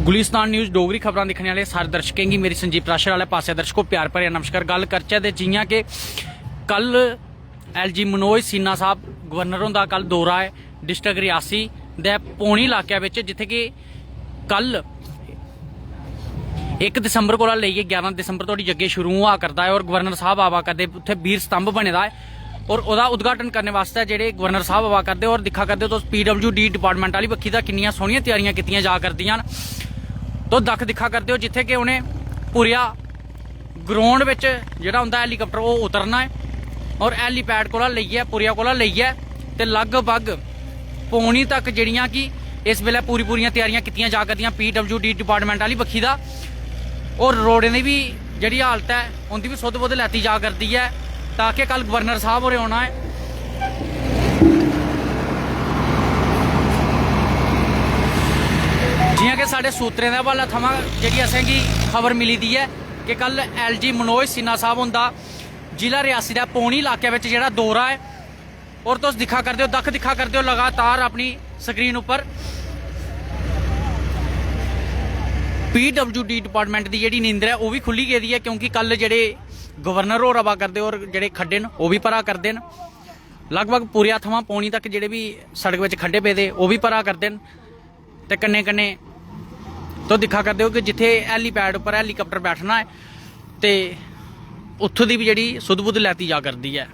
Gulistan news Dogri खबरां दिक्खने वाले सारे दर्शकें गी मेरी संजीव प्राशर वाले पासे दर्शकों प्यार भरे नमस्कार। गल करचै ते जियां कि कल LG मनोज सिन्हा साहब गवर्नर होंदा कल दौरा है डिस्ट्रिक्ट रियासी दे पौनी इलाके विच, जिथे कि कल 1 दिसंबर को लेइयै 11 दिसंबर तोड़ी जग्गे शुरू हुआ करता है और गवर्नर साहब आवा करदे। उत्थे वीर स्तंभ बने दा है और ओदा उद्घाटन करने वास्ते जेडे गवर्नर साहब आवा करदे और दिक्खा करदे तुस PWD डिपार्टमेंट वाली बक्खी दा किन्नियां सोहणियां तैयारियां कीतियां जा करदियां तो दिखा करदे हो जिथे कि उन्हें पूरा ग्राउंड विच जेहड़ा हुंदा हैलीकाप्टर वो उतरना है और हैलीपैड कोला लेइयै पुरिया कोला लेइयै ते लगभग पौनी तक जिहड़ियां कि इस वेले पूरियां तैयारियां कीतियां जा करदियां PWD डिपार्टमेंट वाली बक्खी दा और रोडें दी भी जिहड़ी हालत है उनकी भी सुध बुध लैती जा करदी है ताकि कल गवर्नर साहब होरें आना है। जियां कि साढ़े सूत्रें के हवाले थमां जिहड़ी असेंगी खबर मिली दी है कि कल LG मनोज सिन्हा साहब हुंदा जिला रियासी का पौनी इलाके में जिहड़ा दौरा है और तुस दिखा करदे हो लगातार अपनी स्क्रीन उपर PWD डिपार्टमेंट की जिहड़ी नींदर है वह भी खुली गेदी है क्योंकि कल जिहड़े गवर्नर होर आवा करदे और जिहड़े खड्डे न वह भी भरा करदे न। लगभग पुरिया थमां पौनी तक जिहड़े भी सड़क विच खड्डे पेदे वह भी भरा करदे न ते कन्ने कन्ने तो दिखा करदे हो कि जिथे हैलीपैड उपर हैलीकाप्टर बैठना है तो उत्थों की भी जिहड़ी सुध बुध लैती जा करदी है।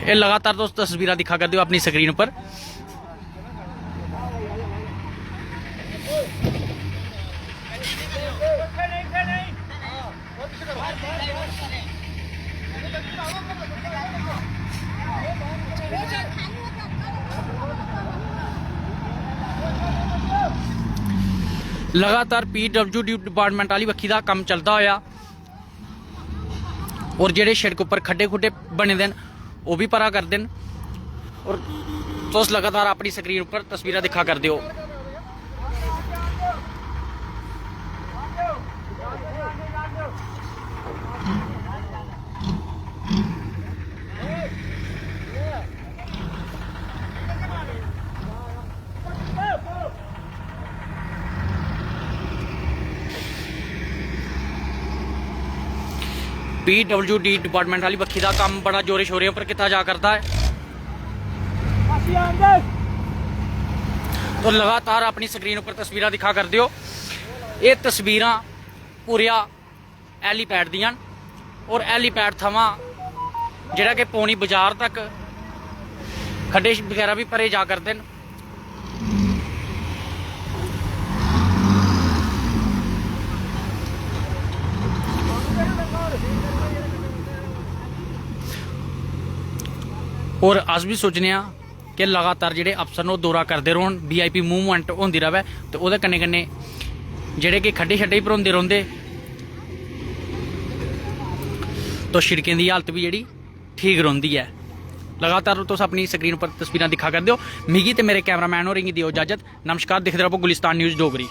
ये लगातार तुस तस्वीरां दिखा करदे हो अपनी स्क्रीन पर। लगातार PWD डिपार्टमेंट वाली बक्खी का काम चलता होया और जेडे सड़क उपर खड्डे खुड्डे बने दे वो भी भरा करते हैं और तुस लगातार अपनी स्क्रीन पर तस्वीरें दिखा करते हो। PWD डिपार्टमेंट वाली बक्खी का काम बड़ा जोरे शोरे पर किया जा करता है तो लगातार अपनी स्क्रीन पर तस्वीरें दिखा करते हो। ये तस्वीरां पूरिया हैलीपैड दियां और हैलीपैड थमां जिहड़ा कि पौनी बाजार तक खड्डे वगैरह भी भरे जा करते हैं। और अस भी सोचने कि लगातार जिहड़े अफसर न दौरा करते रौन VIP मूवमेंट होंदी रवे तो उहदे कन्ने कन्ने जिहड़े कि खड्डे शड्डे भरोंदे रौंदे तो सड़कें की हालत भी जिहड़ी ठीक रौंदी है। लगातार तुस अपनी स्क्रीन पर तस्वीरें दिखा करदे हो। मिगी ते मेरे कैमरामैन होरें गी दिओ इजाजत। नमस्कार। दिखदे रहो गुलिस्तान न्यूज़ डोगरी।